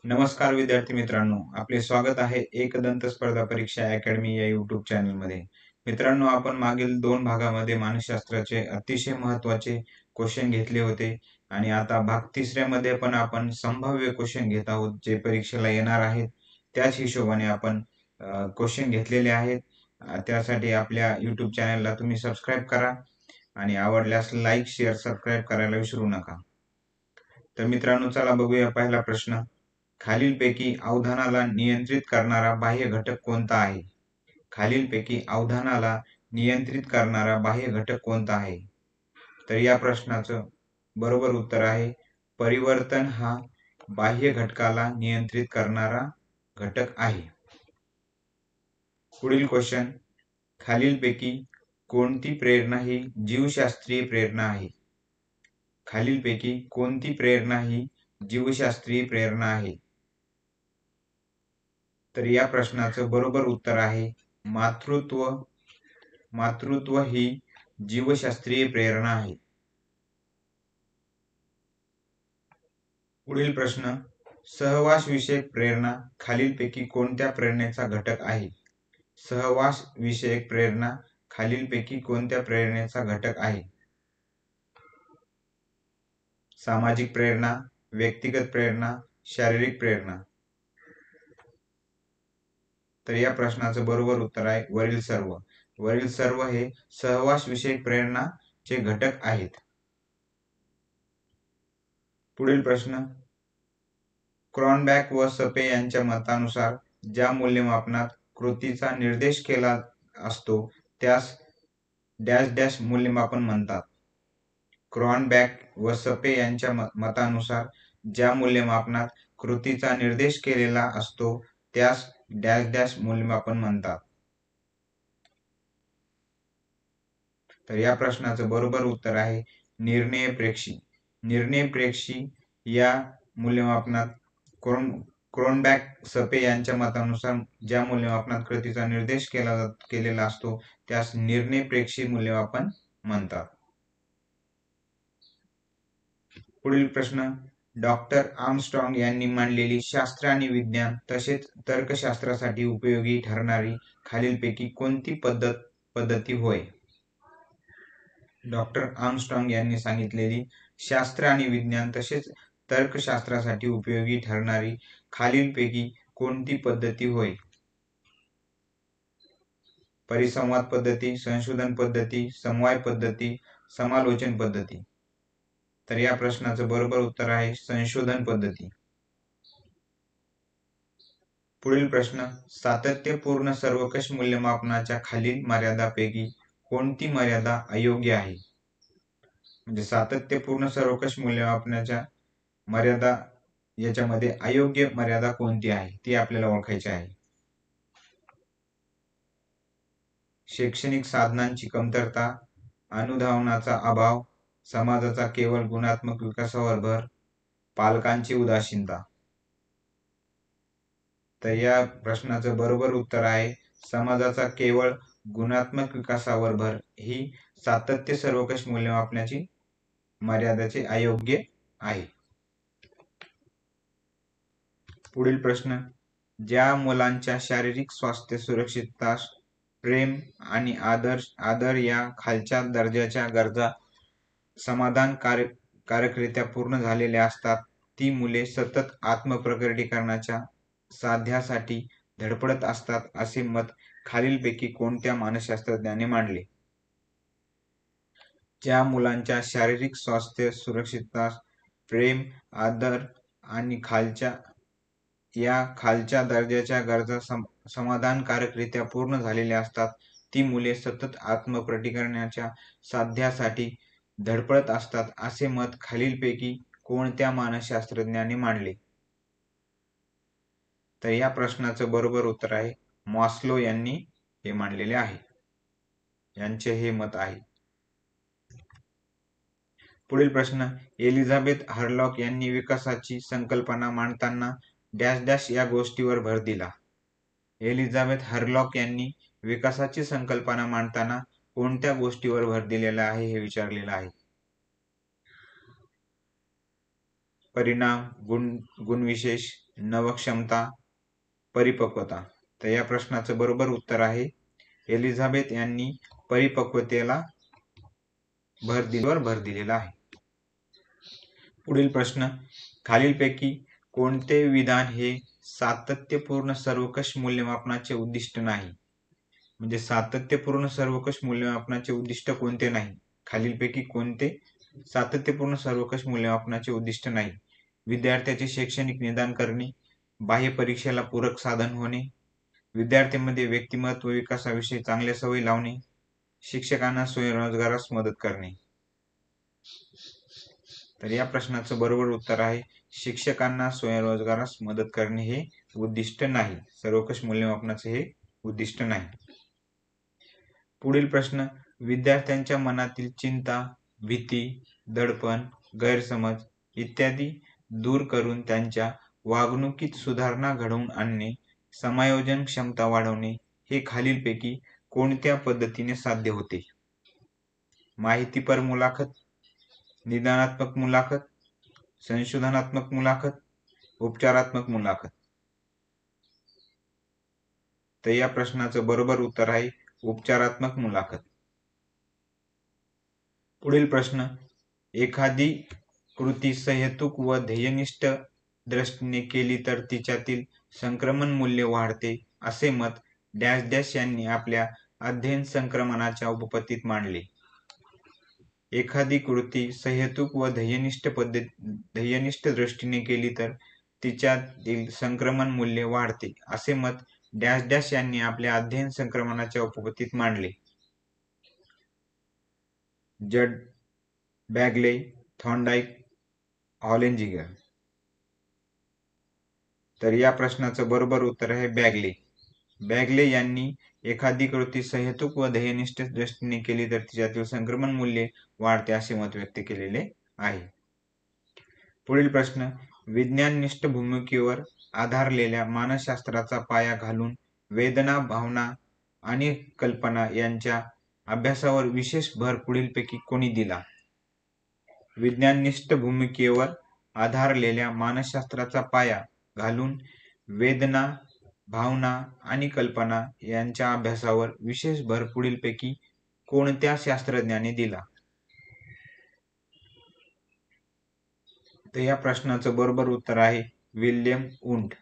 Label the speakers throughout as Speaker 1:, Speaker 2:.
Speaker 1: नमस्कार विद्यार्थी मित्रांनो, आपले स्वागत आहे एकदंत स्पर्धा परीक्षा अकॅडमी या YouTube चॅनलमध्ये. मित्रांनो, आपण मागील 2 भागामध्ये मानसशास्त्राचे अतिशय महत्त्वाचे क्वेश्चन घेतले होते आणि आता भाग 3ऱ्या मध्ये पण आपण संभाव्य क्वेश्चन घेत आहोत, जे परीक्षेला येणार आहेत. त्याच हिशोबाने आपण क्वेश्चन घेतलेले आहेत. त्यासाठी आपल्या YouTube चॅनलला तुम्ही सबस्क्राईब करा आणि आवडल्यास लाईक, शेअर, सबस्क्राईब करायला विसरू नका. तर मित्रांनो, चला बघूया पहिला प्रश्न. खालीलपैकी अवधानाला नियंत्रित करणारा बाह्य घटक कोणता आहे? खालीलपैकी अवधानाला नियंत्रित करणारा बाह्य घटक कोणता आहे? तर या प्रश्नाचं बरोबर उत्तर आहे परिवर्तन हा बाह्य घटकाला नियंत्रित करणारा घटक आहे. पुढील क्वेश्चन. खालीलपैकी कोणती प्रेरणा ही जीवशास्त्रीय प्रेरणा आहे? खालीलपैकी कोणती प्रेरणा ही जीवशास्त्रीय प्रेरणा आहे? तर या प्रश्नाचं बरोबर उत्तर आहे मातृत्व. मातृत्व ही जीवशास्त्रीय प्रेरणा आहे. पुढील प्रश्न. सहवास विषयक प्रेरणा खालीलपैकी कोणत्या प्रेरणेचा घटक आहे? सहवास विषयक प्रेरणा खालीलपैकी कोणत्या प्रेरणेचा घटक आहे? सामाजिक प्रेरणा, व्यक्तिगत प्रेरणा, शारीरिक प्रेरणा. तर या प्रश्नाचं बरोबर उत्तर आहे वरील सर्व. वरील सर्व हे सहवास विषयक प्रेरणाचे घटक आहेत. पुढील प्रश्न. क्रॉनबॅक व सपे यांच्या मतानुसार ज्या मूल्यमापनात कृतीचा निर्देश केला असतो त्यास डॅश डॅश मूल्यमापन म्हणतात. क्रॉनबॅक व सपे यांच्या मतानुसार ज्या मूल्यमापनात कृतीचा निर्देश केलेला असतो त्यास डॅश डॅश मूल्यमापन म्हणतात. तर या प्रश्नाचं बरोबर उत्तर आहे निर्णयप्रेक्षी. निर्णयप्रेक्षी या मूल्यमापनात क्रॉनबॅक सपे यांच्या मतानुसार ज्या मूल्यमापनात कृतीचा निर्देश केलेला असतो त्यास निर्णयप्रेक्षी मूल्यमापन म्हणतात. पुढील प्रश्न. डॉक्टर आर्मस्ट्रॉंग यांनी मांडलेली शास्त्र आणि विज्ञान तसेच तर्कशास्त्रासाठी उपयोगी ठरणारी खालीलपैकी कोणती पद्धती होय? डॉक्टर आर्मस्ट्रॉंग यांनी सांगितलेली शास्त्र आणि विज्ञान तसेच तर्कशास्त्रासाठी उपयोगी ठरणारी खालीलपैकी कोणती पद्धती होय? परिसंवाद पद्धती, संशोधन पद्धती, समवाय पद्धती, समालोचन पद्धती. तर या प्रश्नाचं बरोबर उत्तर आहे संशोधन पद्धती. पुढील प्रश्न. सातत्यपूर्ण सर्वंकष मूल्यमापनाच्या खालील मर्यादांपैकी कोणती मर्यादा अयोग्य आहे? म्हणजे सातत्यपूर्ण सर्वंकष मूल्यमापनाच्या मर्यादा याच्यामध्ये अयोग्य मर्यादा कोणती आहे ती आपल्याला ओळखायची आहे. शैक्षणिक साधनांची कमतरता, अनुधावनाचा अभाव, समाजाचा केवळ गुणात्मक विकासावर भर, पालकांची उदासीनता. तर या प्रश्नाचं बरोबर उत्तर आहे समाजाचा केवळ गुणात्मक विकासावर भर ही सातत्य सर्वंकष मूल्यमापनाची मर्यादाचे अयोग्य आहे. पुढील प्रश्न. ज्या मुलांच्या शारीरिक स्वास्थ्य, सुरक्षितता, प्रेम आणि आदर या खालच्या दर्जाच्या गरजा समाधानकारकरित्या पूर्ण झालेल्या असतात ती मुले सतत आत्मप्रकटीकरणाच्या साध्यासाठी धडपडत असतात असे मत खालीलपैकी कोणत्या मानसशास्त्रज्ञाने मांडले? ज्या मुलांच्या शारीरिक स्वास्थ्य, सुरक्षितता, प्रेम, आदर आणि खालच्या दर्जाच्या गरजा समाधानकारकरित्या पूर्ण झालेल्या असतात ती मुले सतत आत्मप्रकटीकरणाच्या साध्यासाठी धडपडत असतात असे मत खालीलपैकी कोणत्या मानसशास्त्रज्ञाने मांडले? तर या प्रश्नाचं बरोबर उत्तर आहे मॉस्लो यांनी हे मांडलेले आहे. यांचे हे मत आहे. पुढील प्रश्न. एलिझाबेथ हरलॉक यांनी विकासाची संकल्पना मांडताना डॅश डॅश या गोष्टीवर भर दिला. एलिझाबेथ हरलॉक यांनी विकासाची संकल्पना मांडताना कोणत्या गोष्टीवर भर दिलेला आहे हे विचारलेलं आहे. परिणाम, गुणविशेष, नवक्षमता, परिपक्वता. तर या प्रश्नाचं बरोबर उत्तर आहे एलिझाबेथ यांनी परिपक्वतेला भर दिलेला आहे. पुढील प्रश्न, खालीलपैकी कोणते विधान हे सातत्यपूर्ण सर्वंकष मूल्यमापनाचे उद्दिष्ट नाही? म्हणजे सातत्यपूर्ण सर्वंकष मूल्यमापनाचे उद्दिष्ट कोणते नाही? खालीलपैकी कोणते सातत्यपूर्ण सर्वंकष मूल्यमापनाचे उद्दिष्ट नाही? विद्यार्थ्याचे शैक्षणिक निदान करणे, बाह्य परीक्षेला पूरक साधन होणे, विद्यार्थ्यांमध्ये व्यक्तिमत्व विकासाविषयी चांगल्या सवयी लावणे, शिक्षकांना स्वयंरोजगारास मदत करणे. तर या प्रश्नाचं बरोबर उत्तर आहे शिक्षकांना स्वयंरोजगारास मदत करणे हे उद्दिष्ट नाही. सर्वंकष मूल्यमापनाचे हे उद्दिष्ट नाही. पुढील प्रश्न, विद्यार्थ्यांच्या मनातील चिंता, भीती, दडपण, गैरसमज इत्यादी दूर करून त्यांच्या वागणुकीत सुधारणा घडवून आणणे, समायोजन क्षमता वाढवणे हे खालीलपैकी कोणत्या पद्धतीने साध्य होते? माहितीपर मुलाखत, निदानात्मक मुलाखत, संशोधनात्मक मुलाखत, उपचारात्मक मुलाखत. तर या प्रश्नाचं बरोबर उत्तर आहे उपचारात्मक मुलाखत. पुढील प्रश्न, एखादी कृती सहेतुक व ध्येयनिष्ठ दृष्टीने केली तर तिच्यातील संक्रमण मूल्य वाढते असे मत डॅश डॅश यांनी आपल्या अध्ययन संक्रमणाच्या उपपत्तीत मांडले. एखादी कृती सहेतुक व ध्येयनिष्ठ दृष्टीने केली तर तिच्यातील संक्रमण मूल्य वाढते असे मत डॅश डॅश यांनी आपल्या अध्ययन संक्रमणाच्या उपपत्तीत मांडले. जड, बॅगले, थॉर्नडाईक, हॉलेंजिगर. तर या प्रश्नाचं बरोबर उत्तर आहे बॅगले. बॅगले यांनी एखादी कृती सहेतुक व ध्येयनिष्ठ दृष्टीने केली तर तिच्यातील संक्रमण मूल्य वाढते असे मत व्यक्त केलेले आहे. पुढील प्रश्न, विज्ञाननिष्ठ भूमिकेवर आधारलेल्या मानसशास्त्राचा पाया घालून वेदना, भावना आणि कल्पना यांच्या अभ्यासावर विशेष भर पुढीलपैकी कोणी दिला? विज्ञाननिष्ठ भूमिकेवर आधारलेल्या मानसशास्त्राचा पाया घालून वेदना, भावना आणि कल्पना यांच्या अभ्यासावर विशेष भर पुढीलपैकी कोणत्या शास्त्रज्ञाने दिला? तर या प्रश्नाचं बरोबर उत्तर आहे विल्यम वुंड.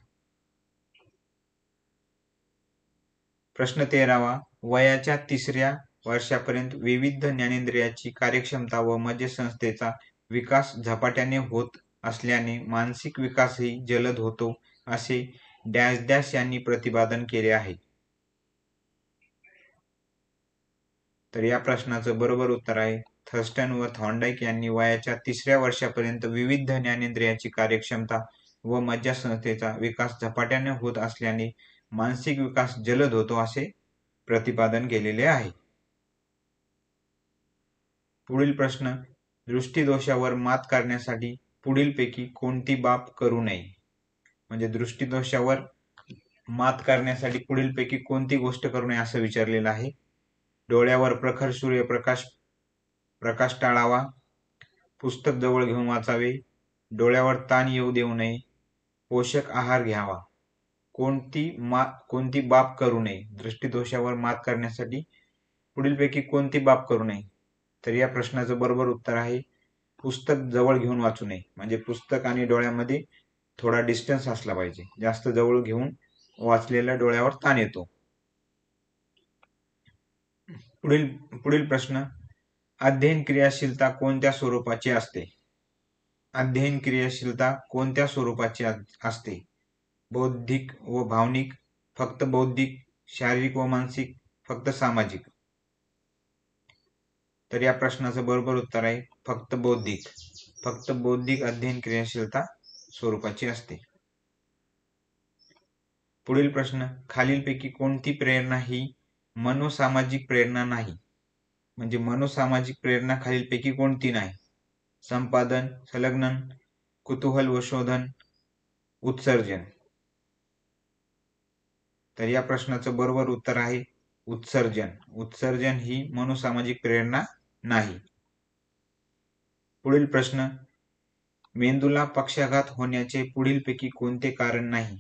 Speaker 1: प्रश्न 13वा, वयाच्या 3ऱ्या वर्षापर्यंत विविध ज्ञानेंद्रियाची कार्यक्षमता व मज्जासंस्थेचा विकास झपाट्याने होत असल्याने मानसिक विकासही जलद होतो असे डॅश डॅश यांनी प्रतिपादन केले आहे. तर या प्रश्नाचं बरोबर उत्तर आहे थर्स्टन व थॉर्नडाईक यांनी वयाच्या 3ऱ्या वर्षापर्यंत विविध ज्ञानेंद्रियाची कार्यक्षमता व मज्जासंस्थेचा विकास झपाट्याने होत असल्याने मानसिक विकास जलद होतो असे प्रतिपादन केलेले आहे. पुढील प्रश्न, दृष्टिदोषावर मात करण्यासाठी पुढीलपैकी कोणती बाब करू नये? म्हणजे दृष्टिदोषावर मात करण्यासाठी पुढीलपैकी कोणती गोष्ट करू नये असं विचारलेलं आहे. डोळ्यावर प्रखर सूर्यप्रकाश टाळावा, पुस्तक जवळ घेऊन वाचावे, डोळ्यावर ताण येऊ देऊ नये, पोषक आहार घ्यावा. कोणती बाब करू नये? दृष्टिदोषावर मात करण्यासाठी पुढीलपैकी कोणती बाब करू नये? तर या प्रश्नाचं बरोबर उत्तर आहे पुस्तक जवळ घेऊन वाचू नये. म्हणजे पुस्तक आणि डोळ्यामध्ये थोडा डिस्टन्स असला पाहिजे. जास्त जवळ घेऊन वाचलेल्या डोळ्यावर ताण येतो. पुढील प्रश्न, अध्ययन क्रियाशीलता कोणत्या स्वरूपाची असते? अध्ययन क्रियाशीलता कोणत्या स्वरूपाची असते? बौद्धिक व भावनिक, फक्त बौद्धिक, शारीरिक व मानसिक, फक्त सामाजिक? तर या प्रश्नाचं बरोबर उत्तर आहे फक्त बौद्धिक. फक्त बौद्धिक अध्ययन क्रियाशीलता स्वरूपाची असते. पुढील प्रश्न, खालीलपैकी कोणती प्रेरणा ही मनोसामाजिक प्रेरणा नाही? म्हणजे मनोसामाजिक प्रेरणा खालीलपैकी कोणती नाही? संपादन, संलग्नन, कुतूहल व शोधन, उत्सर्जन. तर या प्रश्नाचं बरोबर उत्तर आहे उत्सर्जन. उत्सर्जन ही मनोसामाजिक प्रेरणा नाही. पुढील प्रश्न, मेंदूला पक्षाघात होण्याचे पुढीलपैकी कोणते कारण नाही?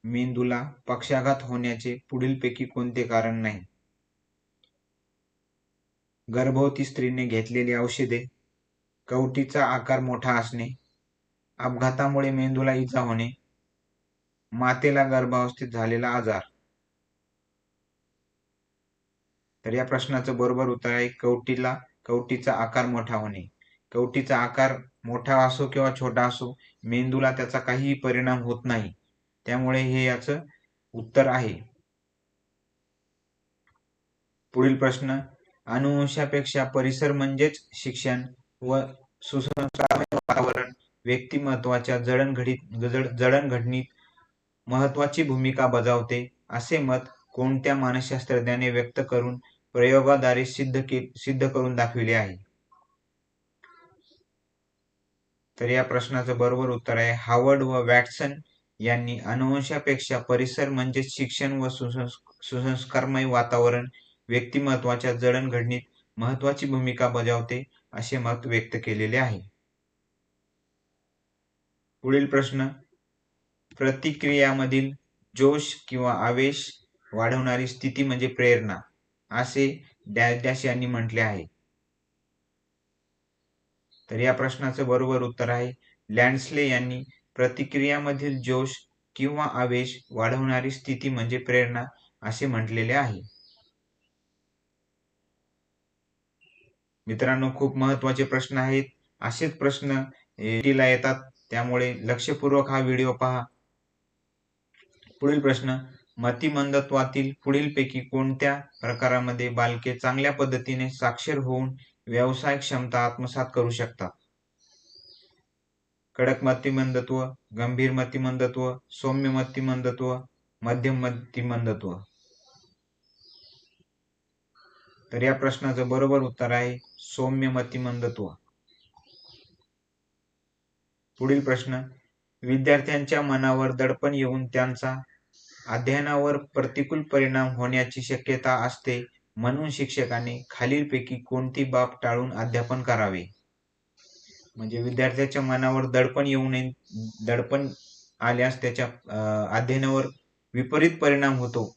Speaker 1: मेंदूला पक्षाघात होण्याचे पुढीलपैकी कोणते कारण नाही? गर्भवती स्त्रीने घेतलेली औषधे, कवटीचा आकार मोठा असणे, अपघातामुळे मेंदूला इजा होणे, मातेला गर्भावस्थेत झालेला आजार. तर या प्रश्नाचं बरोबर उत्तर आहे कवटीचा आकार मोठा होणे. कवटीचा आकार मोठा असो किंवा छोटा असो, मेंदूला त्याचा काहीही परिणाम होत नाही. त्यामुळे हे याचं उत्तर आहे. पुढील प्रश्न, अनुवंशापेक्षा परिसर म्हणजेच शिक्षण व सुसंस्कारमय वातावरण व्यक्तिमत्वाच्या जडणघडणीत महत्वाची भूमिका बजावते, असे मत कोणत्या मानसशास्त्रज्ञाने व्यक्त करून प्रयोगाद्वारे सिद्ध करून दाखविले आहे? तर या प्रश्नाचं बरोबर उत्तर आहे हार्वर्ड व वॅटसन यांनी अनुवंशापेक्षा परिसर म्हणजेच शिक्षण व सुसंस्कारमय वातावरण व्यक्तिमत्वाच्या जडणघडणीत महत्वाची भूमिका बजावते, असे मत व्यक्त केलेले आहे. पुढील प्रश्न, प्रतिक्रियामधील जोश किंवा आवेश वाढवणारी स्थिती म्हणजे प्रेरणा, असे डॅश डॅश यांनी म्हटले आहे. तर या प्रश्नाचं बरोबर उत्तर आहे लँडस्ले यांनी प्रतिक्रियामधील जोश किंवा आवेश वाढवणारी स्थिती म्हणजे प्रेरणा, असे म्हटलेले आहे. मित्रांनो, खूप महत्वाचे प्रश्न आहेत. असेच प्रश्न ला येतात, त्यामुळे लक्षपूर्वक हा व्हिडिओ पहा. पुढील प्रश्न, मतिमंदत्वातील पुढीलपैकी कोणत्या प्रकारामध्ये बालके चांगल्या पद्धतीने साक्षर होऊन व्यावसायिक क्षमता आत्मसात करू शकतात? कडक मतिमंदत्व, गंभीर मतिमंदत्व, सौम्य मतिमंदत्व, मध्यम मतिमंदत्व. तर या प्रश्नाचं बरोबर उत्तर आहे सौम्य मतिमंदत्व. पुढील प्रश्न, विद्यार्थ्यांच्या मनावर दडपण येऊन त्यांचा अध्ययनावर प्रतिकूल परिणाम होण्याची शक्यता असते, म्हणून शिक्षकाने खालीलपैकी कोणती बाब टाळून अध्यापन करावे? म्हणजे विद्यार्थ्याच्या मनावर दडपण आल्यास त्याच्या अध्ययनावर विपरीत परिणाम होतो,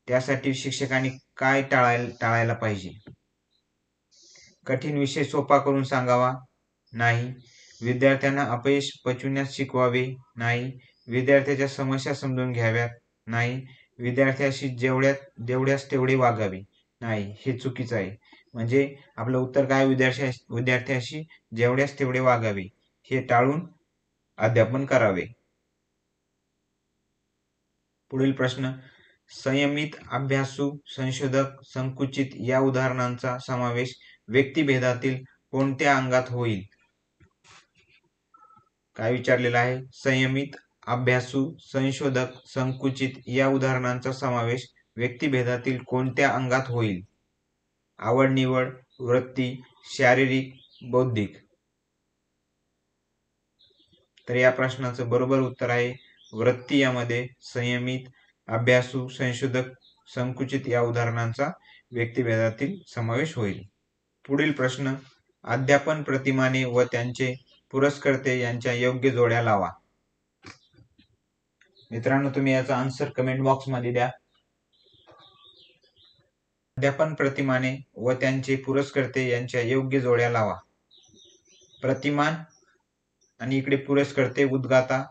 Speaker 1: त्यासाठी शिक्षकांनी काय टाळायला पाहिजे? कठीण विषय सोपा करून सांगावा? नाही. विद्यार्थ्यांना अपयश पचवण्यास शिकवावे? नाही. विद्यार्थ्याच्या समस्या समजून घ्याव्यात? नाही. विद्यार्थ्याशी जेवढ्यास तेवढे वागावे? नाही. हे चुकीचं आहे. म्हणजे आपलं उत्तर काय, विद्यार्थ्याशी जेवढ्यास तेवढे वागावे हे टाळून अध्यापन करावे. पुढील प्रश्न, संयमित, अभ्यासू, संशोधक, संकुचित या उदाहरणांचा समावेश व्यक्तिभेदातील कोणत्या अंगात होईल? काय विचारलेलं आहे? संयमित, अभ्यासू, संशोधक, संकुचित या उदाहरणांचा समावेश व्यक्तिभेदातील कोणत्या अंगात होईल? आवड निवड, वृत्ती, शारीरिक, बौद्धिक. तर या प्रश्नाचं बरोबर उत्तर आहे वृत्ती यामध्ये संयमित, अभ्यासू, संशोधक, संकुचित या उदाहरणांचा व्यक्तिभेदातील समावेश होईल. पुढील प्रश्न, अध्यापन प्रतिमाने व त्यांचे पुरस्कर्ते यांच्या योग्य जोड्या लावा. मित्रांनो, तुम्ही याचा आन्सर कमेंट बॉक्स मध्ये द्या. अध्यापन प्रतिमाने व त्यांचे पुरस्कर्ते यांच्या योग्य जोड्या लावा. प्रतिमान आणि इकडे पुरस्कर्ते, उद्गाता,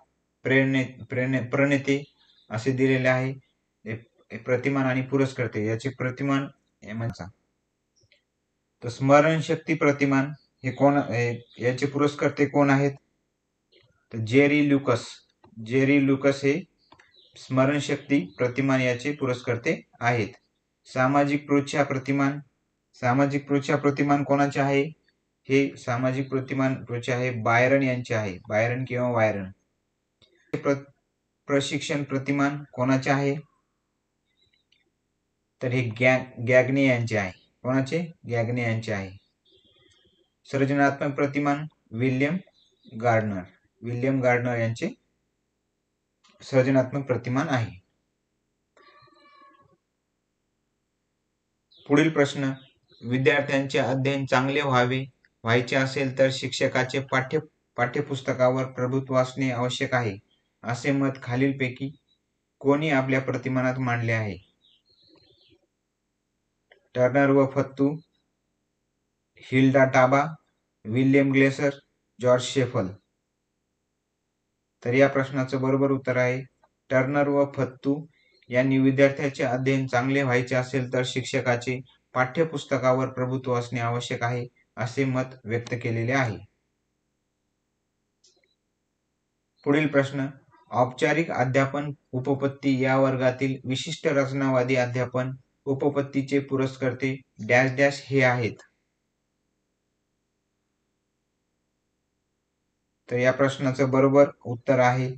Speaker 1: प्रणेते असे दिलेले आहे. प्रतिमान आणि पुरस्कर्ते याचे प्रतिमान म्हणा. तर स्मरणशक्ती प्रतिमान हे कोण, याचे पुरस्कर्ते कोण आहेत? तर जेरी लुकस हे स्मरणशक्ती प्रतिमान याचे पुरस्कर्ते आहेत. सामाजिक प्रोत्साहन प्रतिमान कोणाचे आहे? हे सामाजिक प्रोत्साहन आहे बायरन यांचे आहे. बायरन किंवा वायरन. प्रशिक्षण प्रतिमान कोणाचे आहे? तर हे गॅग्ने यांचे आहे. कोणाचे? गॅग्ने यांचे आहे. सर्जनात्मक प्रतिमान विल्यम गार्डनर यांचे सर्जनात्मक प्रतिमान आहे. पुढील प्रश्न, विद्यार्थ्यांचे अध्ययन चांगले व्हायचे असेल तर शिक्षकाचे पाठ्यपुस्तकावर प्रभुत्व असणे आवश्यक आहे, असे मत खालीलपैकी कोणी आपल्या प्रतिमानात मांडले आहे? टर्नर व फत्तू, Hilda Taba, William Glasser, George शेफल. तर या प्रश्नाचं बरोबर उत्तर आहे टर्नर व फत्तू यांनी विद्यार्थ्याचे अध्ययन चांगले व्हायचे असेल तर शिक्षकाचे पाठ्यपुस्तकावर प्रभुत्व असणे आवश्यक आहे, असे मत व्यक्त केलेले आहे. पुढील प्रश्न, औपचारिक अध्यापन उपपत्ती या वर्गातील विशिष्ट रचनावादी अध्यापन उपपत्तीचे पुरस्कर्ते डॅश डॅश हे आहेत. तर या प्रश्नाचं बरोबर उत्तर आहे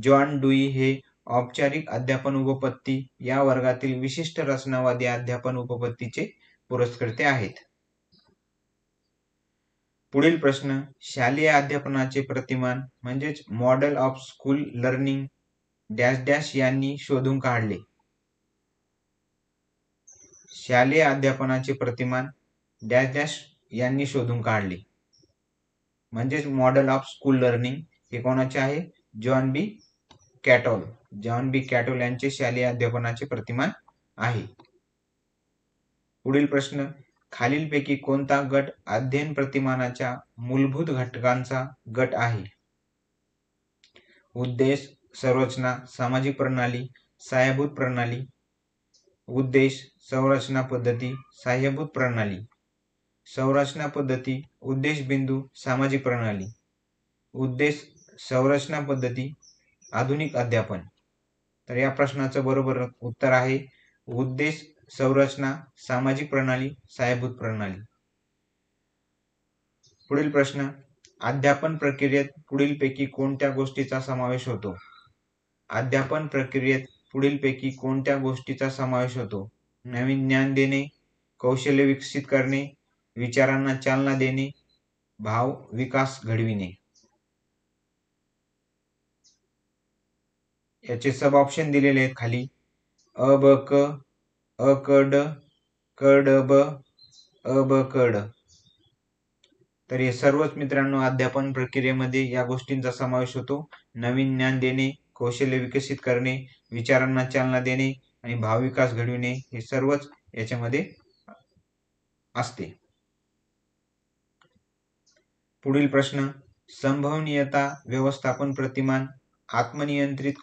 Speaker 1: जॉन डुई हे औपचारिक अध्यापन उपपत्ती या वर्गातील विशिष्ट रचनावादी अध्यापन उपपत्तीचे पुरस्कर्ते आहेत. पुढील प्रश्न, शालेय अध्यापनाचे प्रतिमान म्हणजेच model of school learning dash dash यांनी शोधून काढले. शालेय अध्यापनाचे प्रतिमान डॅश डॅश यांनी शोधून काढले. म्हणजेच मॉडेल ऑफ स्कूल लर्निंग हे कोणाचे आहे? जॉन बी कॅटोल. जॉन बी कॅटोल यांचे शालेय अध्यापनाचे प्रतिमान आहे. पुढील प्रश्न, खालीलपैकी कोणता गट अध्ययन प्रतिमानाच्या मूलभूत घटकांचा गट आहे? उद्देश, संरचना, सामाजिक प्रणाली, सहाय्यभूत प्रणाली. उद्देश, संरचना पद्धती, सहाय्यभूत प्रणाली. संरचना पद्धती, उद्देश बिंदू, सामाजिक प्रणाली. उद्देश, संरचना पद्धती, आधुनिक अध्यापन. तर या प्रश्नाचं बरोबर उत्तर आहे उद्देश, संरचना, सामाजिक प्रणाली, सहाय्यभूत प्रणाली. पुढील प्रश्न, अध्यापन प्रक्रियेत पुढीलपैकी कोणत्या गोष्टीचा समावेश होतो? अध्यापन प्रक्रियेत पुढीलपैकी कोणत्या गोष्टीचा समावेश होतो? नवीन ज्ञान देणे, कौशल्य विकसित करणे, विचारांना चालना देणे, भाव विकास घडविणे. याचे सब ऑप्शन दिलेले आहेत खाली. अ ब क, अ क ड, क ड ब, अ ब क ड. तर हे सर्वच मित्रांनो अध्यापन प्रक्रियेमध्ये या गोष्टींचा समावेश होतो. नवीन ज्ञान देणे, कौशल्य विकसित करणे, विचारांना चालना देणे आणि भाव विकास घडविणे हे सर्वच याच्यामध्ये असते. पुढील प्रश्न, संभवनीयता व्यवस्थापन प्रतिमान, आत्मनियंत्रित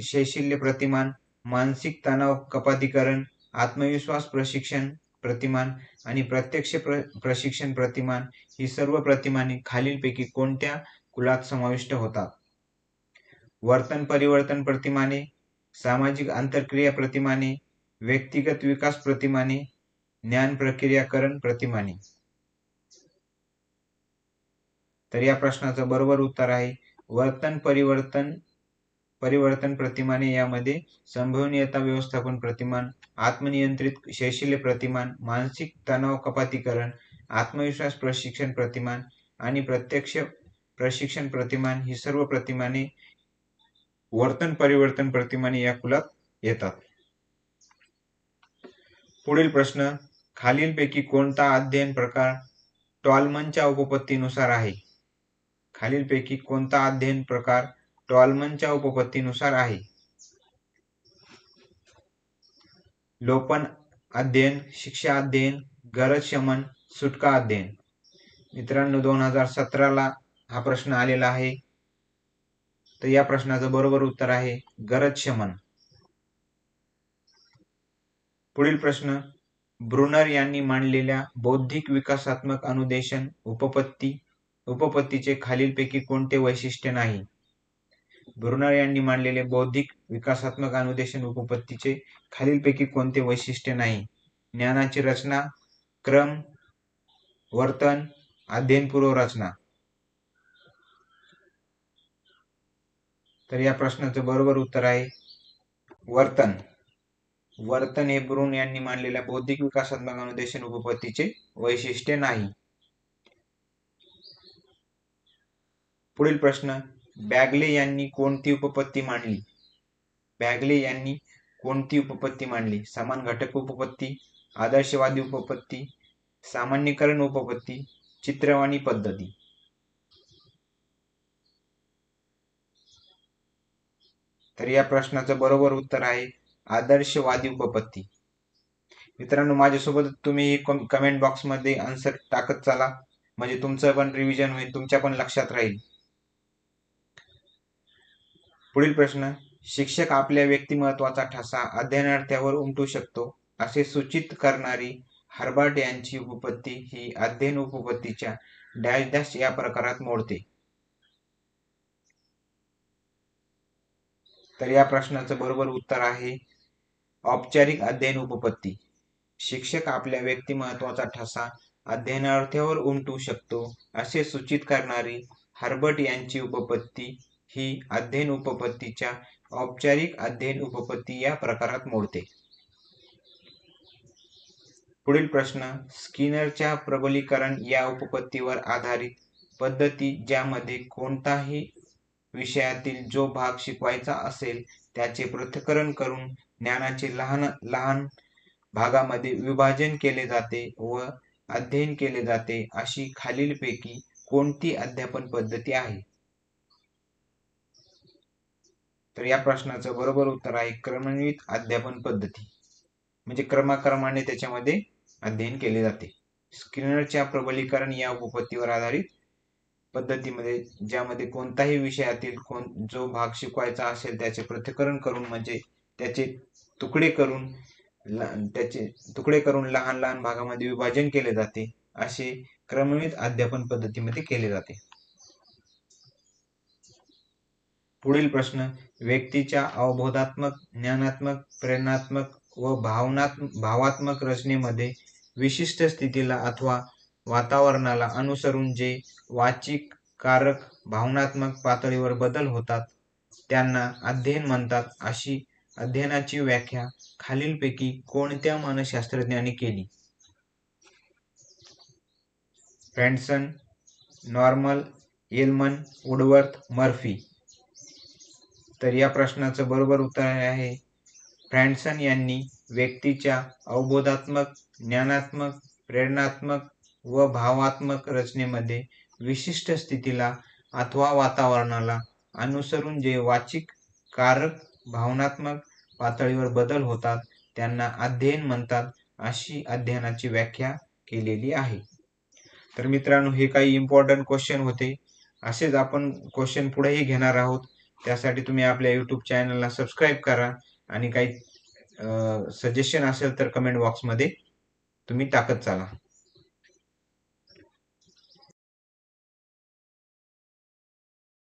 Speaker 1: शैशिल्य प्रतिमान, मानसिक तणाव कपातीकरण, आत्मविश्वास प्रशिक्षण प्रतिमान आणि प्रत्यक्ष प्रशिक्षण प्रतिमान ही सर्व प्रतिमाने खालीलपैकी कोणत्या कुलात समाविष्ट होतात? वर्तन परिवर्तन प्रतिमाने, सामाजिक आंतरक्रिया प्रतिमाने, व्यक्तिगत विकास प्रतिमाने, ज्ञान प्रक्रियाकरण प्रतिमाने. तर या प्रश्नाचं बरोबर उत्तर आहे वर्तन परिवर्तन प्रतिमाने. यामध्ये संभवनीयता व्यवस्थापन प्रतिमान, आत्मनियंत्रित शैशिल्य प्रतिमान, मानसिक तणाव कपातीकरण, आत्मविश्वास प्रशिक्षण प्रतिमान आणि प्रत्यक्ष प्रशिक्षण प्रतिमान ही सर्व प्रतिमाने वर्तन परिवर्तन प्रतिमाने या कुलात येतात. पुढील प्रश्न, खालीलपैकी कोणता अध्ययन प्रकार टॉलमनच्या उपपत्तीनुसार आहे? खालीलपैकी कोणता अध्ययन प्रकार टॉलमनच्या उपपत्तीनुसार आहे? लोपन अध्ययन, शिक्षा अध्ययन, गरज शमन, सुटका अध्ययन. मित्रांनो 2017ला हा प्रश्न आलेला आहे. तर या प्रश्नाचं बरोबर उत्तर आहे गरज शमन. पुढील प्रश्न, ब्रुनर यांनी मांडलेल्या बौद्धिक विकासात्मक अनुदेशन उपपत्तीचे खालीलपैकी कोणते वैशिष्ट्य नाही? ब्रुनर यांनी मांडलेले बौद्धिक विकासात्मक अनुदेशन उपपत्तीचे खालीलपैकी कोणते वैशिष्ट्य नाही? ज्ञानाची रचना, क्रम, वर्तन, अध्ययनपूर्व रचना. तर या प्रश्नाचं बरोबर उत्तर आहे वर्तन. वर्तन हे ब्रून यांनी मांडलेल्या बौद्धिक विकासात्मक अनुदेशन उपपत्तीचे वैशिष्ट्य नाही. पुढील प्रश्न, बॅगले यांनी कोणती उपपत्ती मांडली? बॅगले यांनी कोणती उपपत्ती मांडली? समान घटक उपपत्ती, आदर्शवादी उपपत्ती, सामान्यीकरण उपपत्ती, चित्रवाणी पद्धती. तर या प्रश्नाचं बरोबर उत्तर आहे आदर्शवादी उपपत्ती. मित्रांनो, माझ्यासोबत तुम्ही कमेंट बॉक्समध्ये आन्सर टाकत चला, म्हणजे तुमचं पण रिव्हिजन होईल, तुमच्या पण लक्षात राहील. पुढील प्रश्न, शिक्षक आपल्या व्यक्तिमत्वाचा ठसा अध्ययनार्थ्यावर उमटू शकतो असे सूचित करणारी हर्बर्ट यांची उपपत्ती ही अध्ययन उपपत्तीच्या डॅश डॅश या प्रकारात मोडते. तर या प्रश्नाचं बरोबर उत्तर आहे औपचारिक अध्ययन उपपत्ती. शिक्षक आपल्या व्यक्तिमत्वाचा ठसा अध्ययनार्थ्यावर उमटू शकतो असे सूचित करणारी हर्बर्ट यांची उपपत्ती ही अध्ययन उपपत्तीच्या औपचारिक अध्ययन उपपत्ती या प्रकारात मोडते. पुढील प्रश्न, स्किनरच्या प्रबलीकरण या उपपत्तीवर आधारित पद्धती ज्यामध्ये कोणताही विषयातील जो भाग शिकवायचा असेल त्याचे पृथक्करण करून ज्ञानाचे लहान लहान भागामध्ये विभाजन केले जाते व अध्ययन केले जाते अशी खालीलपैकी कोणती अध्यापन पद्धती आहे? तर या प्रश्नाचं बरोबर उत्तर आहे क्रमन्वित अध्यापन पद्धती, म्हणजे क्रमाक्रमाने त्याच्यामध्ये अध्ययन केले जाते. स्किनरच्या प्रबलीकरण या उपपत्तीवर आधारित पद्धतीमध्ये ज्यामध्ये कोणताही विषयातील जो भाग शिकवायचा असेल त्याचे पृथक्करण करून, म्हणजे त्याचे तुकडे करून लहान लहान भागामध्ये विभाजन केले जाते असे क्रमवित अध्यापन पद्धतीमध्ये केले जाते. पुढील प्रश्न, व्यक्तीच्या अवबोधात्मक, ज्ञानात्मक, प्रेरणात्मक व भावात्मक रचनेमध्ये विशिष्ट स्थितीला अथवा वातावरणाला अनुसरून जे वाचिक, कारक, भावनात्मक पातळीवर बदल होतात त्यांना अध्ययन म्हणतात अशी अध्ययनाची व्याख्या खालीलपैकी कोणत्या मानसशास्त्रज्ञाने केली? फ्रँडसन, नॉर्मन, एलमन, वुडवर्थ, मर्फी. तर या प्रश्नाचं बरोबर उत्तर आहे फ्रँडसन यांनी व्यक्तीच्या अवबोधात्मक, ज्ञानात्मक, प्रेरणात्मक व भावात्मक रचनेमध्ये विशिष्ट स्थितीला अथवा वातावरणाला अनुसरून जे वाचिक, कारक, भावनात्मक पातळीवर बदल होतात त्यांना अध्ययन म्हणतात अशी अध्ययनाची व्याख्या केलेली आहे. तर मित्रांनो, हे काही इम्पॉर्टंट क्वेश्चन होते. असेच आपण क्वेश्चन पुढेही घेणार आहोत. त्यासाठी तुम्ही आपल्या यूट्यूब चॅनलला सबस्क्राईब करा आणि काही सजेशन असेल तर कमेंट बॉक्समध्ये तुम्ही टाकत चला.